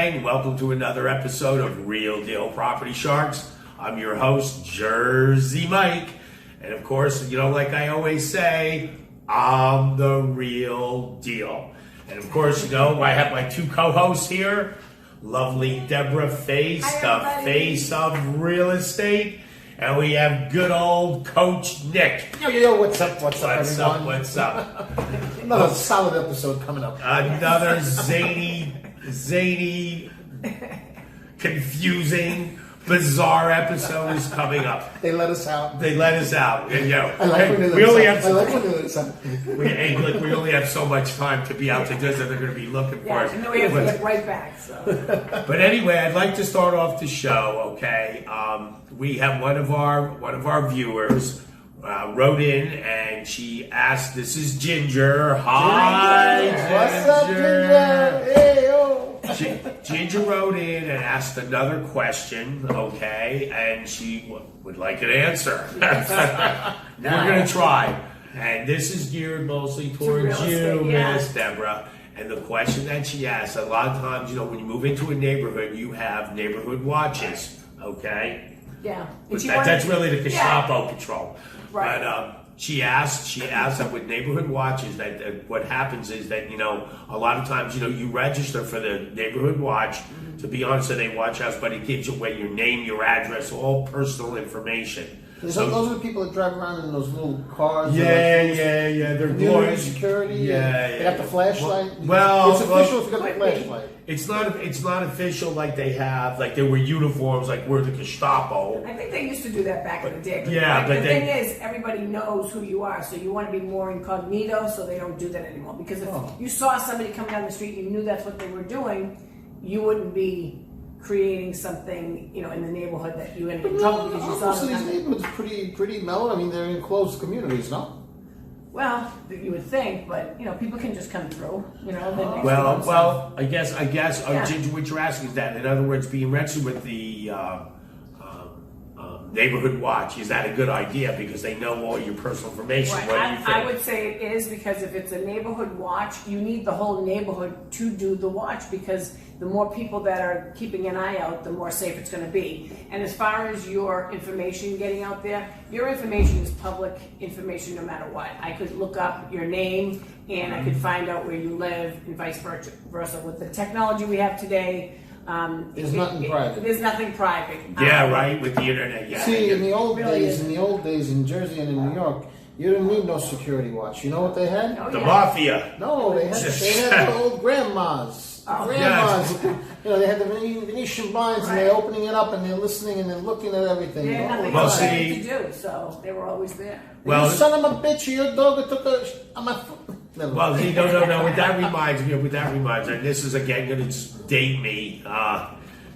gang. Welcome to another episode of Real Deal Property Sharks. I'm your host, Jersey Mike. And of course, like I always say, I'm the real deal. And of course, I have my two co-hosts here. Lovely Deborah Face, the face of real estate. And we have good old Coach Nick. Yo, what's up, everyone? What's up? Another solid episode coming up. Another zany, confusing, bizarre episode is coming up. They let us out. And, I like when they let us out. We only have so much time to be out to do that. They're going to be looking for us. And then we have to get right back. So. But anyway, I'd like to start off the show. Okay, we have one of our viewers wrote in and she asked. This is Ginger. Hi, Ginger. What's up, Ginger? Hey, yo. Ginger wrote in and asked another question, okay, and she would like an answer. We're going to try. And this is geared mostly towards you, Miss Deborah. And the question that she asked, a lot of times, when you move into a neighborhood, you have neighborhood watches, okay? Yeah. That's really the Gestapo patrol. Right. But she asked that with neighborhood watches, that what happens is that, a lot of times, you register for the neighborhood watch to be on so they watch us, but it gives away your name, your address, all personal information. So those are the people that drive around in those little cars. Yeah. They're community security. Yeah. They got the flashlight. Well, it's official if you got the flashlight. It's not official like they have, like they wear uniforms, like we're the Gestapo. I think they used to do that back in the day. But the thing is, everybody knows who you are, so you want to be more incognito, so they don't do that anymore. Because if you saw somebody coming down the street and you knew that's what they were doing, you wouldn't be creating something, in the neighborhood that you ended in trouble because you saw Most of them. these neighborhoods pretty mellow. I mean, they're in closed communities, no? Well, you would think, but people can just come through. Well, I guess. Ginger, what you're asking is that, in other words, being registered with the neighborhood watch, is that a good idea because they know all your personal information? Right. What do you think? I would say it is, because if it's a neighborhood watch, you need the whole neighborhood to do the watch, because the more people that are keeping an eye out, the more safe it's going to be. And as far as your information getting out there, your information is public information no matter what. I could look up your name and I could find out where you live and vice versa. With the technology we have today, there's nothing private. There's nothing private. Yeah, right, with the internet. Yeah. See, in the old days in Jersey and in New York, you didn't need no security watch. You know what they had? The mafia. No, they had the old grandmas. They had the Venetian blinds, and they're opening it up, and they're listening, and they're looking at everything. They had nothing else to do, so they were always there. Well, you son of a bitch, your dog took on my foot. Well, no. What that reminds me, and this is again going to date me.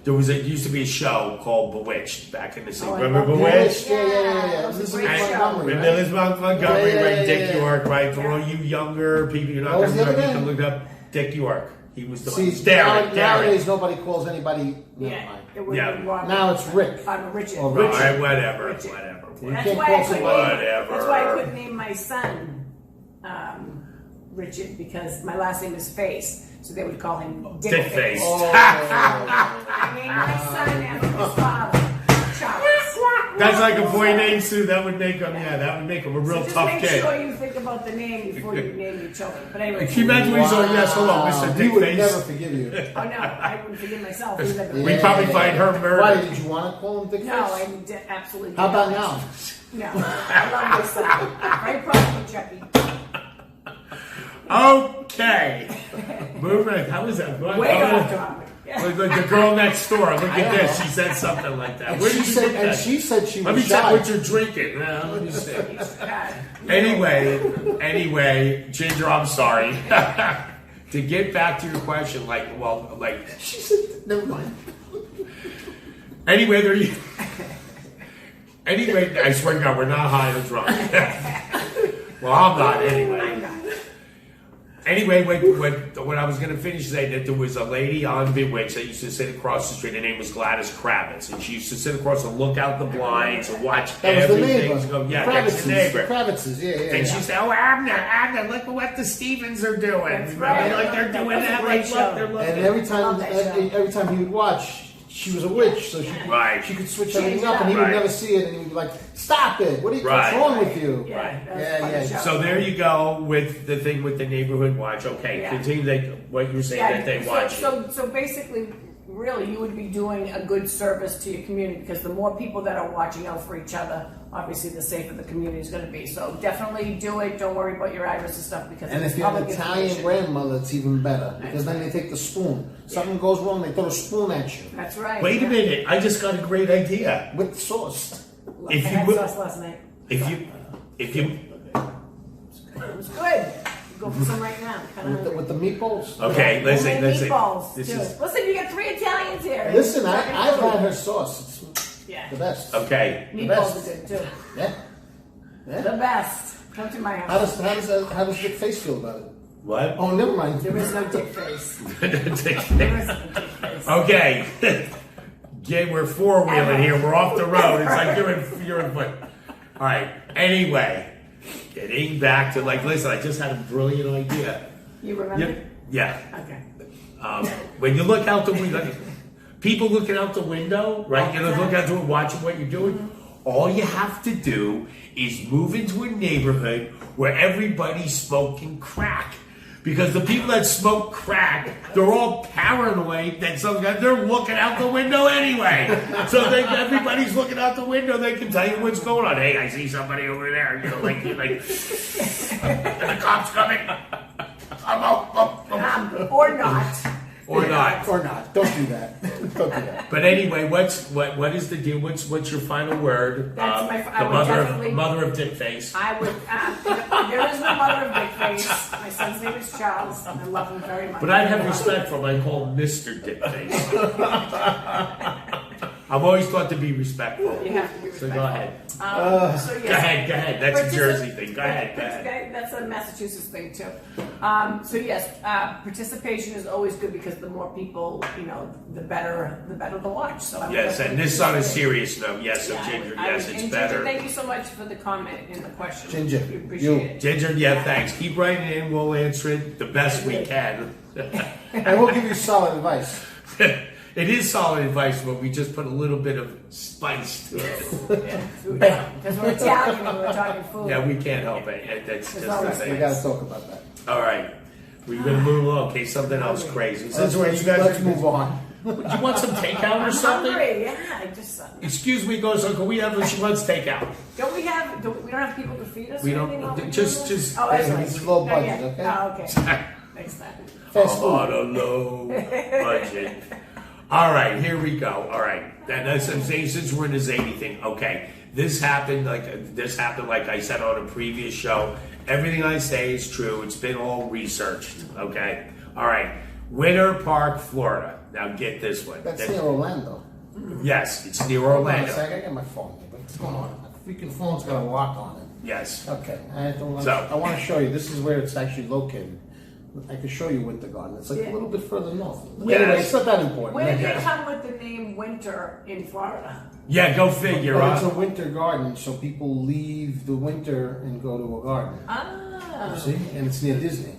There used to be a show called Bewitched back in the 60s. Remember Bewitched? Yeah. Elizabeth Montgomery, right? Dick York, right? For all you younger people, you're not going to can look up Dick York. He was the one. Nowadays, nobody calls anybody. Now it's Rick. I'm Richard. All right, whatever. That's why I couldn't name my son Richard, because my last name is Face, so they would call him Dick Face. I named my son after his father, Charles. That's like a boy named Sue. That would make him a real tough kid. Just make sure you think about the name before you name your children. But anyway, can you imagine when he's on? Yes, hello, Mr. Dick Face. He would never forgive you. Oh no, I wouldn't forgive myself either. We'd probably find her murdered. Why did you want to call him Dick Face? No, I absolutely did. How about now? No, I love my son. Very proud of Chucky. Okay. Moving. How was that? Way off topic. The girl next door. Look at this. She said something like that. Where did you get that? She said she was Let me shy. check what you're drinking. Let me see. Anyway, Ginger, I'm sorry. To get back to your question, she said, never mind. Anyway, I swear to God, we're not high or drunk. Well, I'm not anyway. Anyway, when I was going to finish saying that there was a lady on Midwich that used to sit across the street. Her name was Gladys Kravitz, and she used to sit across and look out the blinds and watch That was the everything. neighbor. Go, yeah, that's the neighbor. Kravitz's, yeah. And she said, "Oh, Abner, look what the Stevens are doing. That's right. Like they're doing That's that. a great Like, show. look, they're looking." And every time he would watch, she was a witch, so she could switch everything up, and he would never see it, and he'd be like, "Stop it! What's wrong with you?" Yeah. So there you go with the thing with the neighborhood watch. Okay, continue what you were saying that they watch. So basically, really, you would be doing a good service to your community because the more people that are watching out for each other, obviously, the safer the community is going to be. So definitely do it. Don't worry about your address and stuff because And it's if you have an public Italian information. grandmother, it's even better because then they take the spoon. Something goes wrong, they throw a spoon at you That's right. Wait a minute, I just got a great idea. with sauce. I had sauce last night. If you It was good. Go for some right now. With the meatballs. okay, listen. Meatballs, This too. is Listen, you got 3 Italians here. Listen, I've had her sauce. It's Yeah. the best. okay. Meatballs best. are good too. Yeah. The best. Come to my How house. does Dick Face feel about it? What? Oh, never mind. There is no dick face. There is no dick face. Okay. Yeah, we're four-wheeling here. We're off the road. It's like you're in foot. All right. Anyway, getting back to listen. I just had a brilliant idea. You remember? Yeah. Okay. When you look out the window, people looking out the window, right? You know, look out the window, watching what you're doing. All you have to do is move into a neighborhood where everybody's smoking crack. Because the people that smoke crack, they're all paranoid that they're looking out the window anyway. So everybody's looking out the window. They can tell you what's going on. Hey, I see somebody over there. You know, like the cops coming. Or not. Or not. Or not. Don't do that. Don't do that. But anyway, what is the deal? What's your final word? That's I the would mother of Dick Face. I would. There is no mother of Dick Face. My son's name is Charles. I love him very much. But I'd have respect for him. I call him Mr. Dick Face. I've always thought to be respectful. You have to be respectful. So go ahead. So yes. Go ahead. That's a Jersey thing. Go ahead. Okay, that's a Massachusetts thing too. So yes, participation is always good because the more people, the better the watch. So I would Yes, and this on a serious note. Yes, so Yeah, Ginger. I Yes, would- it's and better. Ginger, thank you so much for the comment and the question. Ginger, we appreciate it. Ginger, yeah, thanks. Keep writing in. We'll answer it the best we can. And we'll give you solid advice. It is solid advice, but we just put a little bit of spice to it. Because we're Italian and we're talking food. Yeah, we can't help it. That's just the always- We thing. got to talk about that. All right. We're going to move along in case something else crazy. Since Let's move on. Do you want some takeout or I'm something? hungry. Yeah, I just. Excuse me, goes on. Can we have she wants takeout? We don't have people to feed us. We or don't- anything while we're just- doing this? just- Oh, that's Yeah, right. it's low budget, Oh, okay? yeah. Oh, okay. Next time. Fast I'm food. on a low budget. All right, here we go. All right, that's what I'm saying. Since we're in the zany thing, okay. This happened like I said on a previous show. Everything I say is true. It's been all researched. Okay. All right. Winter Park, Florida. Now get this one. That's near Orlando. Yes, it's near Hold on a Orlando. second, I got my phone here. What's going on? My freaking phone's got a lock on it. Yes. Okay, I So- want to show you. This is where it's actually located. I can show you Winter Garden. It's like Yeah. a little bit further north. Yes. Anyway, it's not that important. Where did Okay. they come with the name Winter in Florida? Yeah, go figure. Well, it's Huh? a winter garden, so people leave the winter and go to a garden. Ah. You see? And it's near Disney.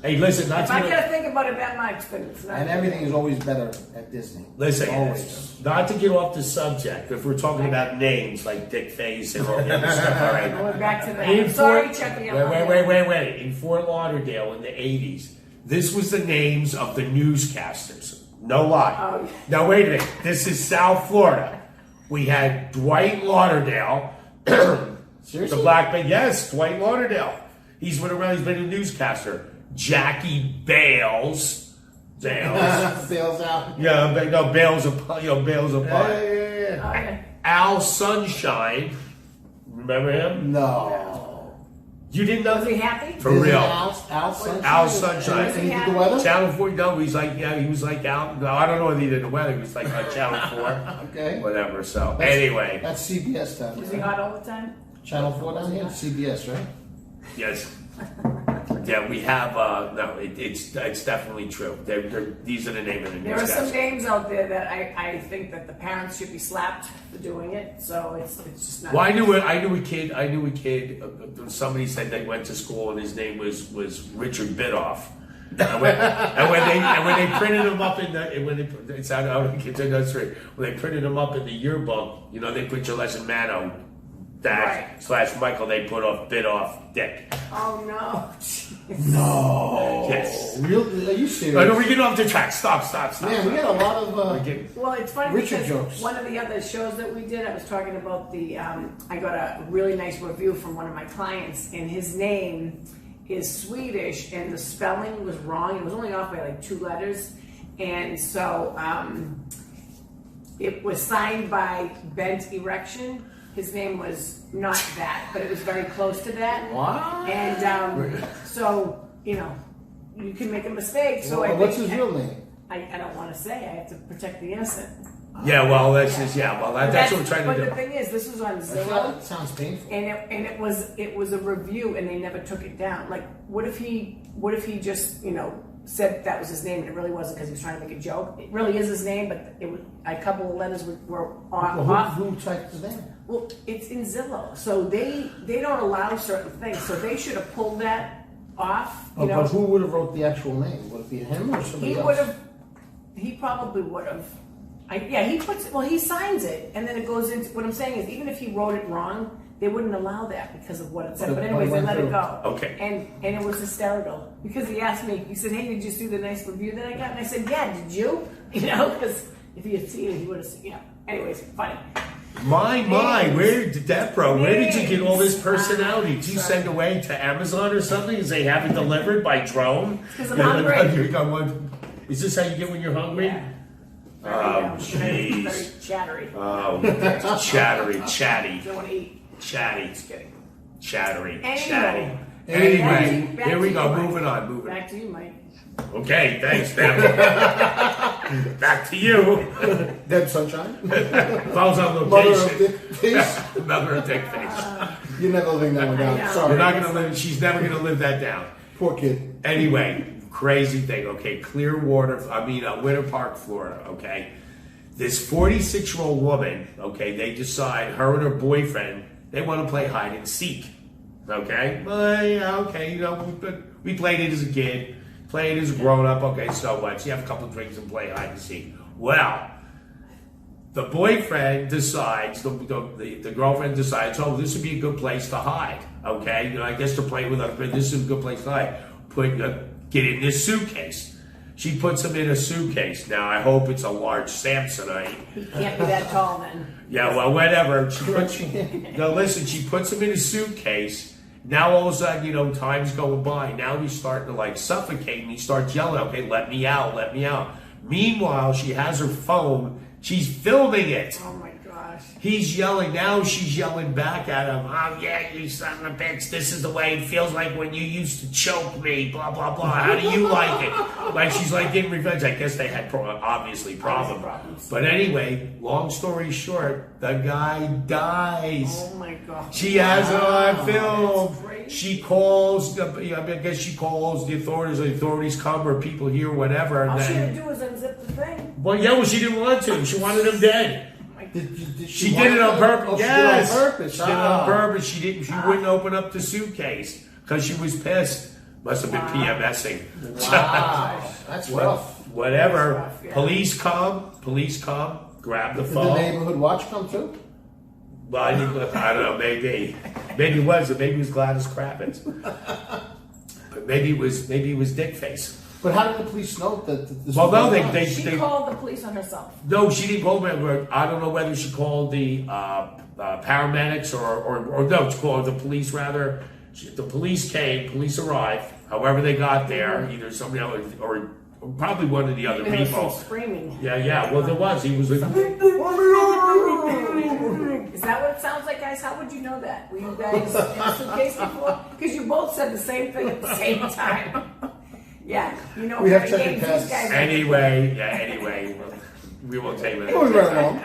Hey, listen, not If I to gotta think about it that much, but it's not. And everything is always better at Disney. listen. Always. Not to get off the subject. If we're talking about names like Dick Face and all the other stuff, all right. We're back to that. In I'm sorry, Fort- Chucky. Wait. In Fort Lauderdale in the 80s, this was the names of the newscasters. No lie. Oh. Now, wait a minute. This is South Florida. We had Dwight Lauderdale, Seriously? the black man. Yes, Dwight Lauderdale. He's been around. He's been a newscaster. Jackie Bales. Sales out. Yeah, but no, Bales of Bales of Pie. Yeah. Okay. Al Sunshine. Remember him? No. You didn't know Was he happy? For real. Al Sunshine. Al Sunshine. And he did the weather? Channel 4, no, he was like out. No, I don't know whether he did the weather. He was like on Channel 4. Okay. Whatever, so. Anyway. That's CBS time. Was he hot all the time? Channel 4 down here? CBS, right? Yes. Yeah, we have. No, it's definitely true. These are the name of the There are newscasts. some names out there that I think that the parents should be slapped for doing it. So it's just not. Well, I knew a kid. Somebody said they went to school and his name was Richard Bidoff. And when they printed him up it's out of kids industry. When they printed him up in the yearbook, they put your lesson Mano / Michael. They put off Bidoff Dick. Oh no. No. Yes. Really? Are you serious? No, we're getting off the track. Stop. Man, we got a lot of. Well, it's funny Richard because jokes. one of the other shows that we did, I was talking about I got a really nice review from one of my clients, and his name is Swedish, and the spelling was wrong. It was only off by like 2 letters, and so it was signed by Bent Erection. His name was not that, but it was very close to that. What? And so you can make a mistake. So what's his real name? I don't want to say. I have to protect the innocent. Yeah, well, that's what we're trying to do. But the thing is, this was on Zillow. That sounds painful. And it was a review, and they never took it down. Like, what if he just said that was his name, and it really wasn't because he was trying to make a joke. It really is his name, but it was a couple of letters were off. Who typed his name? Well, it's in Zillow, so they don't allow certain things. So they should have pulled that off. But who would have wrote the actual name? Would it be him or somebody else? He probably would have. He signs it, and then it goes into. What I'm saying is, even if he wrote it wrong, they wouldn't allow that because of what it said. But anyways, they let it go. Okay. And it was hysterical because he asked me. He said, "Hey, did you see the nice review that I got?" And I said, "Yeah, did you?" Because if he had seen it, he would have seen. Anyways, funny. My, where did that, bro? Where did you get all this personality? Did you send away to Amazon or something? Is they have it delivered by drone? Because I'm hungry. Is this how you get when you're hungry? Yeah. Oh, Very jeez. chattery. Oh, chatty. Don't want to eat. Chatty. Just kidding. Chattery. Anyway. Chatty. Back Anyway, to here we you, go. Mike. Moving on. Back to you, Mike. Okay, thanks, man. Back to you. Dead Sunshine? Falls on Mother of location. Dick Face? Mother of Dick Face. You're never living that one I know. down. Sorry. We're not gonna live. She's never gonna live that down. Poor kid. Anyway, crazy thing. Okay, Winter Park, Florida. Okay, this 46-year-old woman. Okay, they decide her and her boyfriend they want to play hide and seek. Okay, we played it as a kid, played it as a grown up. Okay, so what? You have a couple of drinks and play hide and seek. Well, the boyfriend decides, the girlfriend decides, oh, this would be a good place to hide. Okay, I guess to play with us, but this is a good place to hide. Get in this suitcase. She puts him in a suitcase. Now, I hope it's a large Samsonite. He can't be that tall then. Yeah, well, whatever. She puts him in a suitcase. Now, all of a sudden, time's going by. Now he's starting to, suffocate, and he starts yelling, okay, let me out, let me out. Meanwhile, she has her phone. She's filming it. Oh, my gosh. He's yelling. Now she's yelling back at him. Oh, yeah, you son of a bitch. This is the way it feels like when you used to choke me. Blah, blah, blah. How do you like it? She's getting revenge. I guess they had obviously problems. But anyway, long story short, the guy dies. Oh, my God. She has it on film. That's crazy. She calls, I guess she calls the authorities. The authorities come or people here, whatever. And All she then, had to do was unzip the thing. well, she didn't want to. She wanted him dead. Did She did it on purpose. Oh, Yes, she did it on purpose. She did it on purpose. She didn't. She wouldn't open up the suitcase because she was pissed. Must have been PMSing. Wow, that's rough. Whatever. That's rough, yeah. Police come. Grab the Did phone. the neighborhood watch come too? Well, I don't know. Maybe it was. Or maybe it was Gladys Kravitz. But maybe it was Dick Face. But how did the police know that this Well, was no, going on? She called the police on herself. No, she didn't call me. I don't know whether she called the paramedics or no, she called the police rather. The police came. Police arrived. However, they got there, either somebody else or probably one of the other Even there was people. some screaming. Yeah. Well, there was. He was like. Is that what it sounds like, guys? How would you know that? Were you guys in a suitcase before? Because you both said the same thing at the same time. Yeah, We have very second games tests. these guys are. Anyway, we won't take it. Moving right along.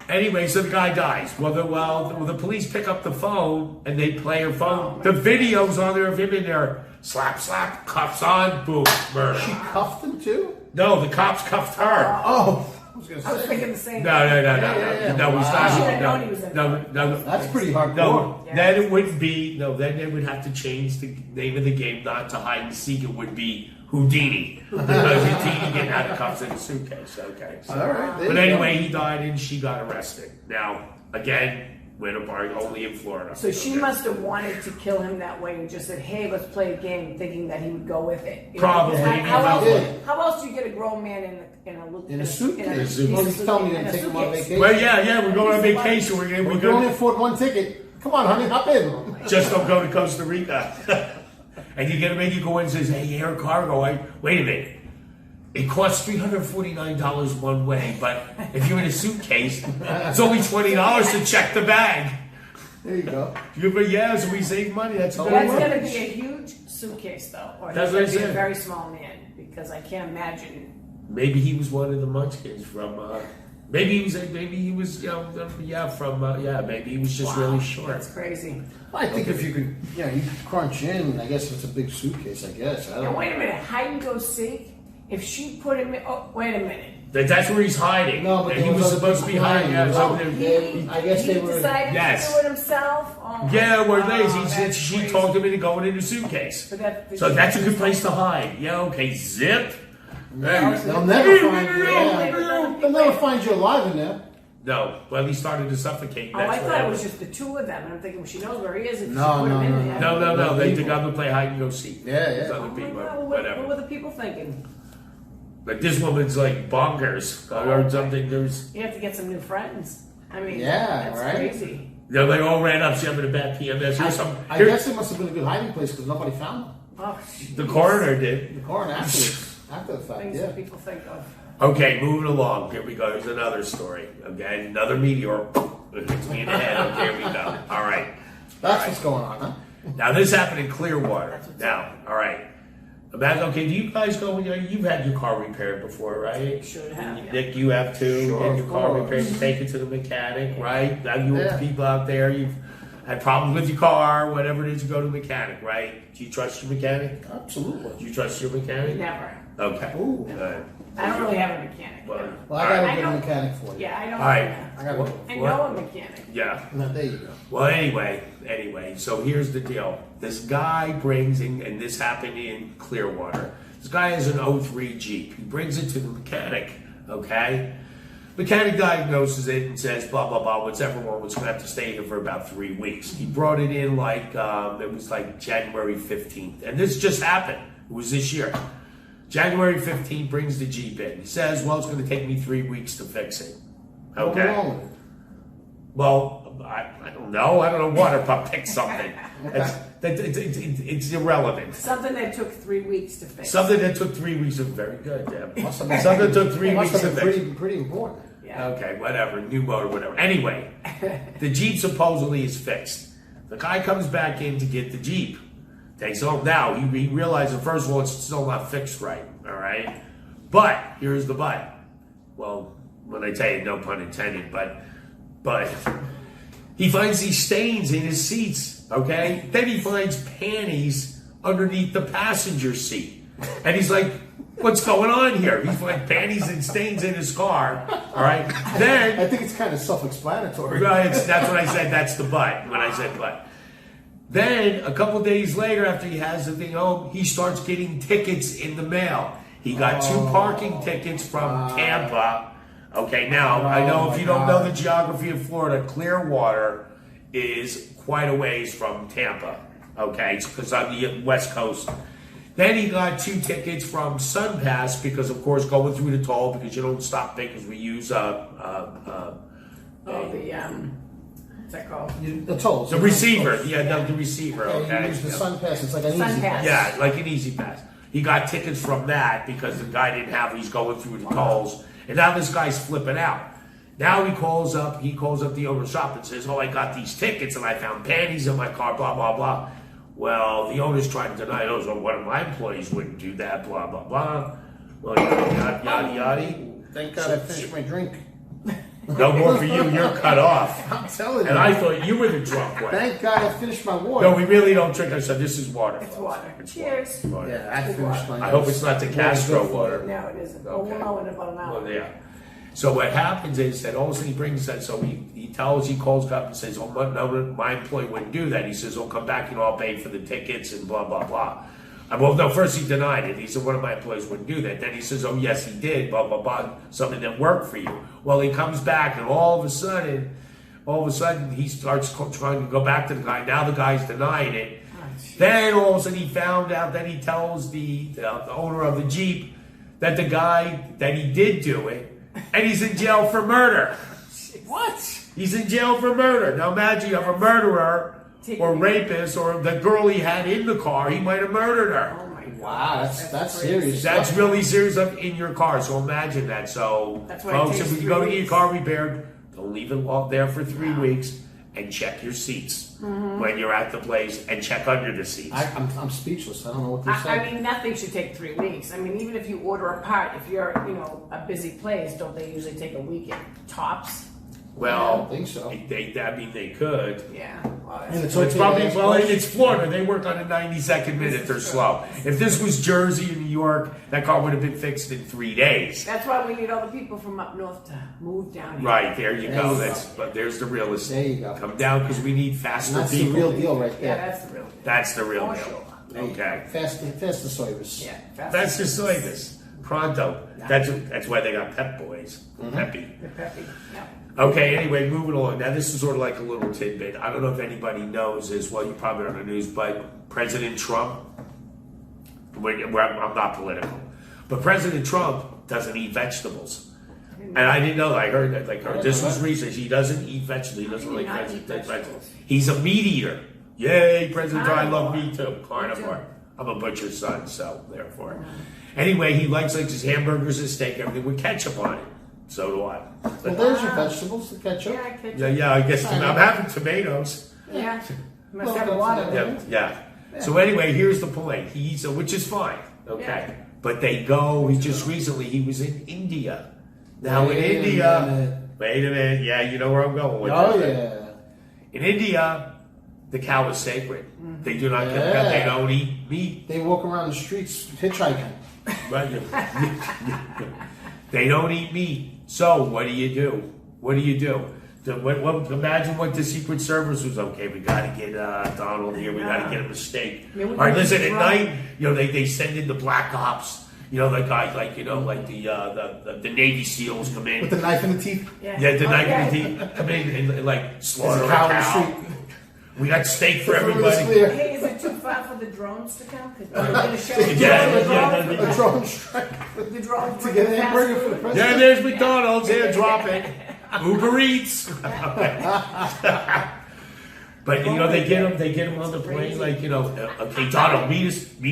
Anyway, so the guy dies. Well, the police pick up the phone and they play her phone. The video's on there of him in there Slap, slap, cuffs on, boom, murder. She cuffed him too? No, the cops cuffed her. Oh, I was gonna I was say. thinking the same. No, Wow. he's I not. should have known he was in No. That's pretty hardcore. No, Yeah. then it wouldn't be. No, then they would have to change the name of the game, not to hide and seek. It would be Houdini, because Houdini getting out of cuffs in a suitcase. Okay. So. All right. there But you anyway, he died and she got arrested. Now, again, Winterpark, only in Florida. So she Okay. must have wanted to kill him that way and just said, "Hey, let's play a game," thinking that he would go with it. You know, Probably. How, Yeah. how else do you get a grown man in a suitcase. In a Well, he's telling me in to a take him on suitcase? vacation. Well, yeah, we're going on vacation. We're We can going only afford one ticket. Come on, honey, hop in. just don't go to Costa Rica. And you get to make you go in and says, "Hey, air cargo, wait a minute. It costs $349 one way, but if you're in a suitcase, it's only $20 to check the bag." There you go. But yeah, so we save money. That's a good That's one. going to be a huge suitcase, though, or That's he's what I going to be a said. very small man because I can't imagine. Maybe he was one of the Munchkins from. Maybe he was. Maybe he was. Maybe he was just really short. That's crazy. I think if you could, you could crunch in. I guess it's a big suitcase. I guess. I don't Now, know. wait a minute. Hide and go seek. If she put him in, oh, wait a minute. That's where he's hiding. No, but and he there was other supposed to be people hiding. behind. Yeah, I guess he they were- decided Yes. to do it himself. Oh my yeah, where God, they that's she crazy. talked him into going in a suitcase. But So that's a good place to hide. Yeah, okay, zip. They'll never find you. They'll never find you alive in there. No, well, he started to suffocate. Oh, That's I what thought it happened. was just the two of them, and I'm thinking, well, she knows where he is. If No, she put no, him no, in there. No. They People. got to play hide and go seek. Yeah, yeah. It's other Oh my people, God, what whatever. were the people thinking? But this woman's like bonkers or something. There's, You have to get some new friends. I mean, Yeah, that's right? crazy. they all ran up. She having a bad PMS. Here's some. I Here, guess it must have been a good hiding place because nobody found them. Oh, the jeez. coroner did. The coroner after the fact. Things Yeah. that people think of. Okay, moving along. Here we go. Here's another story. Okay, another meteor. It hits me in the head. Okay, here we go. All right. That's what's going on, huh? Now this happened in Clearwater. That's what's Now, all right. Imagine, okay, do you guys go? You've had your car repaired before, right? Should have, yeah. Nick, you have too. Sure, Get your of car course. repaired. You take it to the mechanic, right? Now you Yeah. people out there, you've had problems with your car, whatever it is, you go to the mechanic, right? Do you trust your mechanic? Absolutely. Do you trust your mechanic? Never. Okay. Ooh. Good. I don't really have a mechanic. Well, Well, I got I a good know- mechanic for you. Yeah, I don't. all right. I got a I know a mechanic. Yeah. No, there you go. Well, anyway, so here's the deal. This guy brings in, and this happened in Clearwater. This guy has an '03 Jeep. He brings it to the mechanic, okay? Mechanic diagnoses it and says, blah, blah, blah, whatever wrong, it's going to have to stay here for about 3 weeks. He brought it in it was like January 15th. And this just happened. It was this year. January 15th brings the Jeep in. He says, well, it's going to take me 3 weeks to fix it. What's Okay. wrong with it? Well, I don't know. I don't know. Water pump pick something. It's irrelevant. Something that took 3 weeks to fix. Something that took 3 weeks is very good, Deb. Must have been- Something that took 3 Must weeks have to been fix. pretty important. Yeah. Okay, whatever. New motor, whatever. Anyway, the Jeep supposedly is fixed. The guy comes back in to get the Jeep. Takes home. Now, he realizes, first of all, it's still not fixed right. All right? But, here's the but. Well, when I tell you, no pun intended, but he finds these stains in his seats, okay? Then he finds panties underneath the passenger seat. And he's like, what's going on here? He finds panties and stains in his car, all right? Then, I think it's kind of self-explanatory. that's what I said, that's the but, when I said but. Then, a couple days later, after he has the thing home, he starts getting tickets in the mail. He got 2 parking tickets from Tampa. Okay, now, I know if you don't know the geography of Florida, Clearwater is quite a ways from Tampa. Okay, it's because on the west coast. Then he got 2 tickets from SunPass because, of course, going through the toll because you don't stop there because we use What's that called? The tolls. the receiver. Yeah, the receiver. Yeah, Okay. you use the Sun Pass. It's like an Sun easy Pass. pass. Yeah, like an easy pass. He got tickets from that because the guy didn't have. He's going through the tolls, and now this guy's flipping out. Now he calls up the owner's shop and says, "Oh, I got these tickets and I found panties in my car." Blah blah blah. Well, the owner's trying to deny those. Well, one of my employees wouldn't do that. Blah blah blah. Well, yada yada yada. Thank God I finished my drink. No more for you. You're cut off. I'm telling you. And I thought you were the drunk one. Thank God I finished my water. No, we really don't drink. I said this is water. It's folks. water. It's Cheers. Water. Yeah, I finished my. I hope it's not the Castro water. No, it isn't. Well, we'll know in about an hour. Well, yeah. So what happens is that all of a sudden he brings that. So he calls up and says, "Oh, no, my employee wouldn't do that." He says, "I'll come back and I'll pay for the tickets and blah blah blah." Well, no, first he denied it. He said, "One of my employees wouldn't do that." Then he says, "Oh, yes, he did, blah, blah, blah, something that worked for you." Well, he comes back, and all of a sudden, he starts trying to go back to the guy. Now the guy's denying it. Then all of a sudden he found out, then he tells the owner of the Jeep that the guy, that he did do it, and he's in jail for murder. What? He's in jail for murder. Now imagine you have a murderer or rapist or the girl he had in the car, he might have murdered her. Oh my God. Wow, that's serious. That's really serious stuff in your car. So imagine that. So, That's why folks, it if takes you go to 3 get your weeks. car repaired, don't leave it out there for 3 weeks, and check your seats when you're at the place, and check under the seats. I'm speechless. I don't know what to say. I mean, nothing should take 3 weeks. I mean, even if you order a part, if you're, a busy place, don't they usually take a weekend tops? I Well, don't think so. They could. Yeah. Well, And it's So it's okay probably, to ask well, questions. it's Florida. They work on a 90-second minute. They're slow. If this was Jersey and New York, that car would have been fixed in 3 days. that's why we need all the people from up north to move down here. Right, there you There go. you go. But there's the real estate. There you go. Come down because we need And faster that's the people. real deal right Yeah, there. that's the real deal. That's the real For deal. sure. Okay. Faster service. Yeah. That's just like this. Pronto. That's why they got Pep Boys. Peppy. The peppy. Yeah. Okay, anyway, moving along. Now, this is sort of like a little tidbit. I don't know if anybody knows this. Well, you probably are on the news, but President Trump, I'm not political, but President Trump doesn't eat vegetables. And I didn't know that. I heard that. This was recent. He doesn't eat vegetables. He doesn't How do like you not eat vegetables. vegetables? He's a meat eater. Yay, President Trump. I love Carnivore. meat too. Carnivore. Me too. I'm a butcher's son, so therefore. Anyway, he likes his hamburgers and steak, everything with ketchup on it. So do I. Well, there's your vegetables, the ketchup. Yeah, I catch Yeah, I guess I'm having tomatoes. Yeah. You must Well, have a that's lot it. of them. Yeah. So anyway, here's the point. He's which is fine. Okay. Yeah. But they go, he just recently, he was in India. Now Wait in a India, minute. wait a minute. Yeah, you know where I'm going with Oh this. yeah. In India, the cow is sacred. They do not kill Yeah. cow. They don't eat meat. They walk around the streets hitchhiking. Right? They don't eat meat. So what do you do? What do you do? Imagine what the Secret Service was. Okay, we got to get Donald here. We got to get him a steak. Yeah, we All right, gotta listen. get At Ron. night, they send in the black ops. The guys like the Navy SEALs come in. With the knife in the teeth. Yeah, the Oh, knife yeah. in the teeth come in and like slaughter a There's a cow in the cow. street. We got steak for The road is everybody. clear. Hey, is it too far for the drones to come? Because they're going to show A drone strike. the drones To get an hamburger for the Yeah, president. there's McDonald's. Here, drop it. Uber Eats. But they get him on the plane like okay, Donald, meet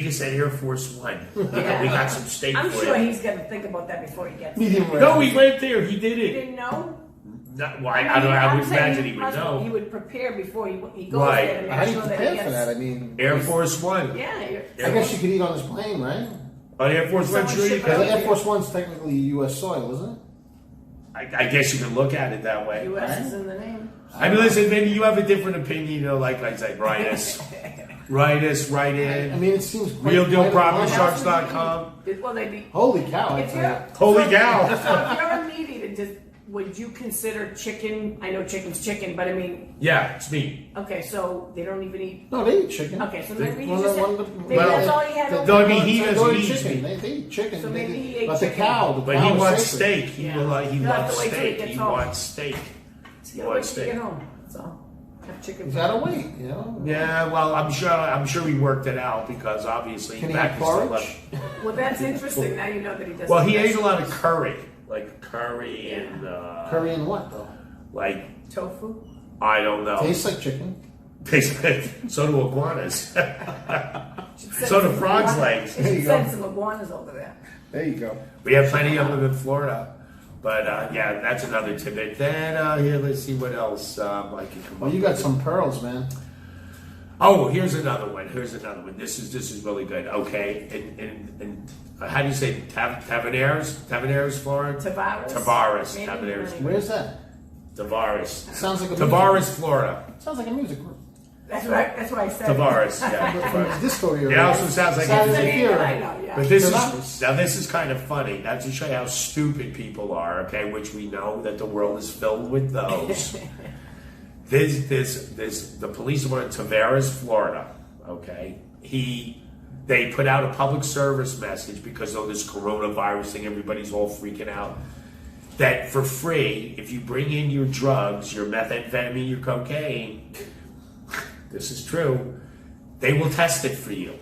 us at Air Force One. We got some steak I'm for sure you. he's going to think about that before he gets there. Medium rare. No, he went there. He did You it. didn't know? Not, why? I don't know. I I'm would saying imagine he would must- He know. would prepare before he goes Right. there to How do make you sure that he prepare for gets. that? I mean, Air Force One. Yeah, you're, I guess you could eat on his plane, right? On Air Force One, Someone sure you ship it Because can. Air Force One's technically U.S. soil, isn't it? I guess you can look at it that way. U.S. is in the name. I mean, listen, maybe you have a different opinion. Like I say, write us, write I in. mean, it seems quite RealDealPropertySharks.com. Well, they'd be. Holy cow! If I you're, tell you. Holy so cow. if you're a meat eater, would you consider chicken? I know chicken's chicken, but I mean, Yeah, it's me. okay, so they don't even eat. No, they eat chicken. Okay, so maybe he Well, just. one of the- Maybe well, that's all he had. the- over no, I there. mean, he They doesn't don't eat chicken. meat. They eat chicken. So maybe he ate but the chicken. cow, But he is wants sacred. steak. He Yeah. he You'll have loves to wait till he steak. gets He home. wants steak. He He'll wait wants till you steak. get home. So have chicken. You gotta wait, you know. Yeah, well, I'm sure he worked it out because obviously Can he back have in still porridge? Well, that's interesting. Now you know that he doesn't. Well, he eat ate a lot of curry, like curry Yeah. and Curry and what though? like tofu. I don't know. Tastes like chicken. Tastes good. So do iguanas. Should send So do some frogs' iguanas- legs. They There should you send go. some iguanas over there. There you go. We have plenty of them in Florida. But yeah, that's another tidbit. Then here, let's see what else I can come Well, up you got with. some pearls, man. Oh, here's another one. This is really good. Okay, and how do you say Tavares, Florida? Tavares. Tavares, Maybe, Tavares. maybe. Where's that? Tavares. Sounds like a Tavares, Florida. Sounds like a music group. That's right. That's why I said Tavares, From yeah. the disco era. It also sounds like Sounds a like music. era. I know, yeah. But this Tavares. is now. This is kind of funny. Now to show you how stupid people are, okay? Which we know that the world is filled with those. The police were in Tavares, Florida. Okay, they put out a public service message because of this coronavirus thing. Everybody's all freaking out. That for free, if you bring in your drugs, your methamphetamine, your cocaine, this is true, they will test it for you.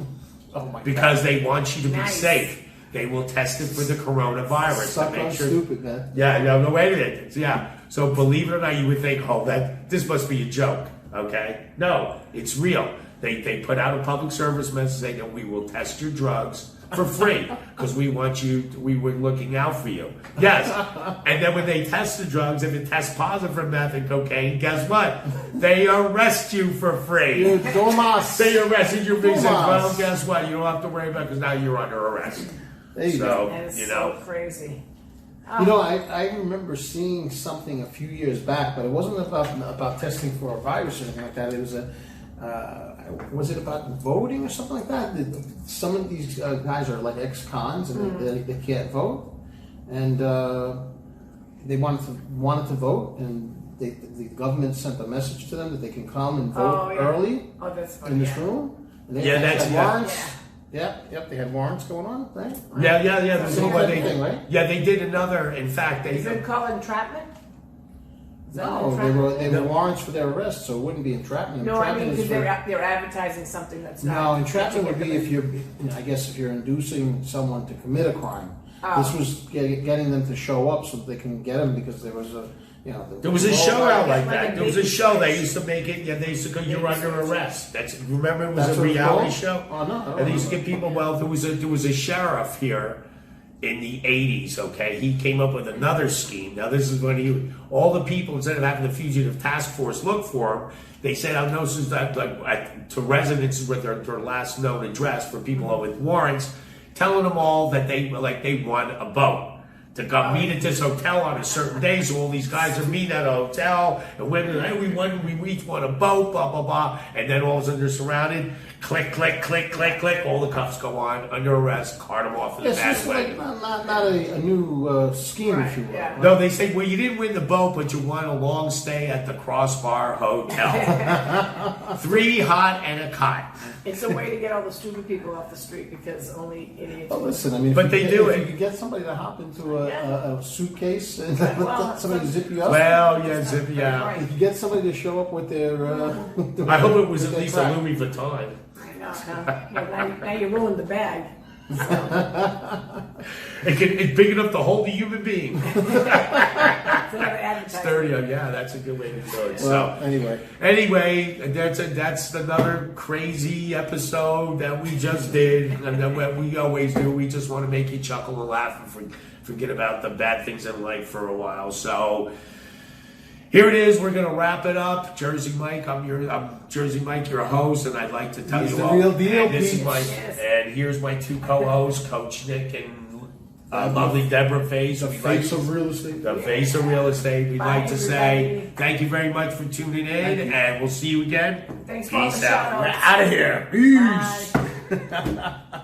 Oh my Because they want you to be Nice. safe. They will test it for the coronavirus Suck to make on sure. stupid, man. Yeah, no, wait a minute. Yeah. So believe it or not, you would think, oh, that this must be a joke. Okay. No, it's real. They put out a public service message saying that we will test your drugs for free because we were looking out for you. Yes. And then when they test the drugs, if it tests positive for meth and cocaine, guess what? They arrest you for free. You're Domas. They arrested you because, Domas. well, guess what? You don't have to worry about it because now you're under arrest. There you go. That is you know. so crazy. You know, I remember seeing something a few years back, but it wasn't about testing for a virus or anything like that. It was was it about voting or something like that? Some of these guys are like ex-cons and they can't vote, and they wanted to vote, and the government sent a message to them that they can come and vote early Oh, that's funny. in this yeah. room. And they Yeah, had that's- warrants. yeah. Yep, they had warrants going on, right? Yeah. This is Same what type of thing, right? Yeah, they did another. In fact, Is they. it called entrapment? Is that No, entrapment? they were warrants for their arrest, so it wouldn't be entrapment. No, I mean Entrapment is because for- they're advertising something that's No, not. entrapment would be if I guess if you're inducing someone to commit a crime. Oh. This was getting them to show up so that they can get them because there was There was a show out like Like that. a There was a big show they fish. used to make it. Yeah, they used to go. You're under arrest. That's remember it was That's a what it's reality called? show. Oh, no, I don't And they used to know. get people. Well, there was a sheriff here in the '80s. Okay, he came up with another scheme. Now this is when all the people instead of having the fugitive task force look for him, they sent out notices to residents with their last known address for people with warrants, telling them all that they won a boat. To come meet at this hotel on a certain day, so all these guys are meeting at a hotel, and women, hey, we each won a boat, blah blah blah, and then all of a sudden they're surrounded. Click, click, click, click, click. All the cuffs go on, under arrest, cart them off in the Yes, it's like padway. not a new scheme, if you will. yeah. No, they say, well, you didn't win the boat, but you won a long stay at the Crossbar Hotel. 3 hot and a cot. It's a way to get all the stupid people off the street because only idiots. But listen, I mean, But if they you do if it. you could get somebody to hop into a suitcase and Well, let somebody zip you up. Well, yeah, zip, yeah. Right. If you get somebody to show up with their, I hope it was with at their least track. a Louis Vuitton. I know. Huh? Well, now you ruined the bag. It's big enough to hold a human being. It's another advertising. Sturdy, yeah, that's a good way to do it. Well, So, anyway, that's another crazy episode that we just did, and then what we always do. We just want to make you chuckle and laugh and forget about the bad things in life for a while. So. Here it is. We're gonna wrap it up. Jersey Mike, I'm Jersey Mike, your host, and I'd like to tell He's you the all. real deal, And this is Pete. my, Yes. and here's my 2 co-hosts, Coach Nick and lovely Deborah Face. the We'd like face of real estate. the face of real estate. We'd Bye, like to say everybody. thank you very much for tuning in, and we'll see you again. Thanks for all the Peace out. shout-outs. We're out of here. Peace. Bye.